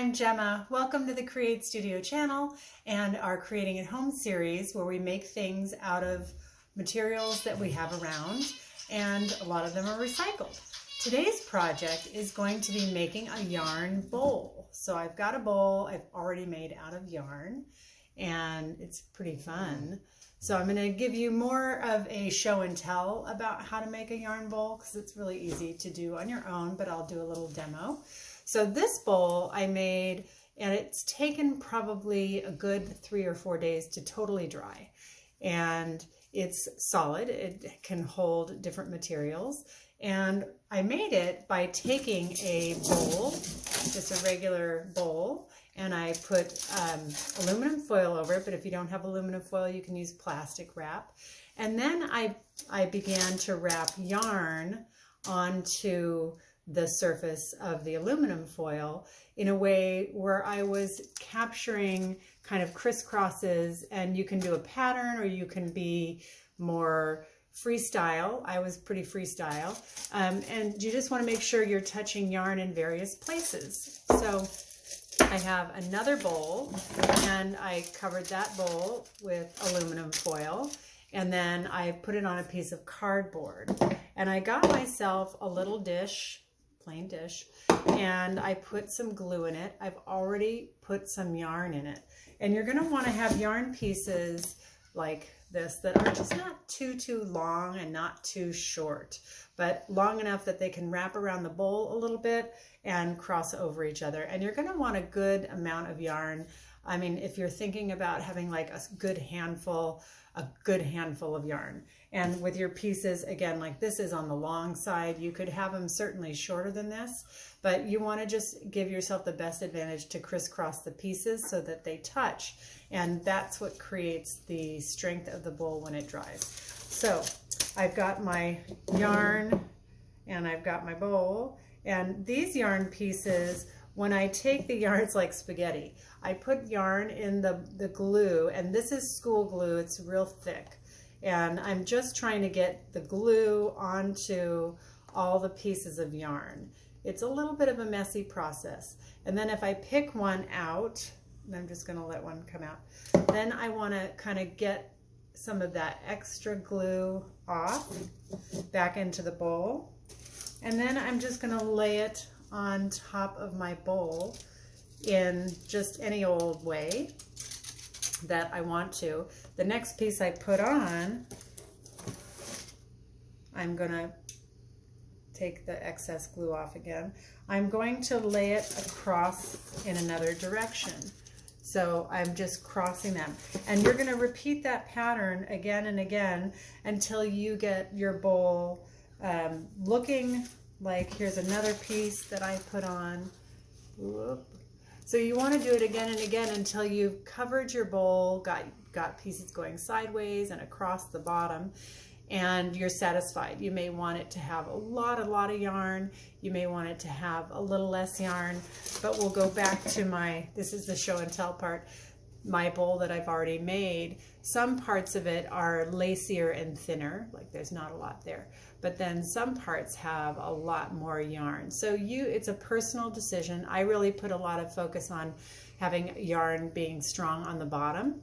I'm Gemma. Welcome to the Create Studio channel and our Creating at Home series where we make things out of materials that we have around, and a lot of them are recycled. Today's project is going to be making a yarn bowl. So I've got a bowl I've already made out of yarn and it's pretty fun. So I'm going to give you more of a show and tell about how to make a yarn bowl because it's really easy to do on your own, but I'll do a little demo. So this bowl I made, and it's taken probably a good 3 or 4 days to totally dry. And it's solid, it can hold different materials. And I made it by taking a bowl, just a regular bowl, and I put aluminum foil over it, but if you don't have aluminum foil, you can use plastic wrap. And then I began to wrap yarn onto the surface of the aluminum foil in a way where I was capturing kind of crisscrosses, and you can do a pattern or you can be more freestyle. I was pretty freestyle. And you just want to make sure you're touching yarn in various places. So I have another bowl, and I covered that bowl with aluminum foil, and then I put it on a piece of cardboard. And I got myself a little dish, plain dish, and I put some glue in it. I've already put some yarn in it. And you're going to want to have yarn pieces like this that are just not too long and not too short, but long enough that they can wrap around the bowl a little bit and cross over each other. And you're going to want a good amount of yarn. I mean, if you're thinking about having like a good handful of yarn. And with your pieces, again, like this is on the long side, you could have them certainly shorter than this, but you want to just give yourself the best advantage to crisscross the pieces so that they touch. And that's what creates the strength of the bowl when it dries. So I've got my yarn and I've got my bowl, and these yarn pieces, when I take the yarn, it's like spaghetti. I put yarn in the glue, and this is school glue. It's real thick. And I'm just trying to get the glue onto all the pieces of yarn. It's a little bit of a messy process. And then if I pick one out, and I'm just going to let one come out, then I want to kind of get some of that extra glue off back into the bowl. And then I'm just going to lay it on top of my bowl in just any old way that I want to. The next piece I put on, I'm going to take the excess glue off again. I'm going to lay it across in another direction. So I'm just crossing them. And you're going to repeat that pattern again and again until you get your bowl looking like, here's another piece that I put on. Whoop. So you want to do it again and again until you've covered your bowl, got pieces going sideways and across the bottom, and you're satisfied. You may want it to have a lot of yarn. You may want it to have a little less yarn, but we'll go back to this is the show and tell part, my bowl that I've already made. Some parts of it are lacier and thinner, like there's not a lot there, but then some parts have a lot more yarn. So it's a personal decision. I really put a lot of focus on having yarn being strong on the bottom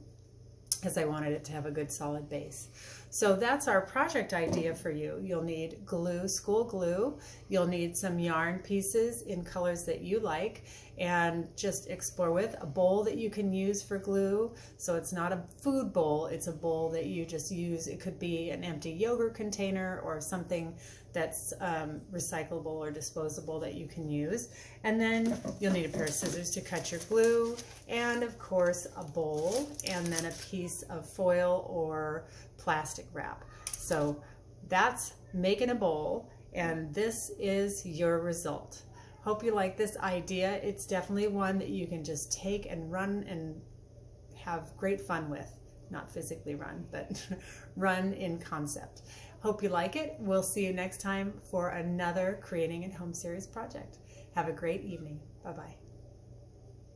because I wanted it to have a good solid base. So that's our project idea for you. You'll need glue, school glue. You'll need some yarn pieces in colors that you like, and just explore with a bowl that you can use for glue. So it's not a food bowl, it's a bowl that you just use. It could be an empty yogurt container or something that's recyclable or disposable that you can use. And then you'll need a pair of scissors to cut your glue, and of course a bowl, and then a piece of foil or plastic wrap. So that's making a bowl, and this is your result. Hope you like this idea. It's definitely one that you can just take and run and have great fun with. Not physically run, but run in concept. Hope you like it. We'll see you next time for another Creating at Home series project. Have a great evening. Bye-bye.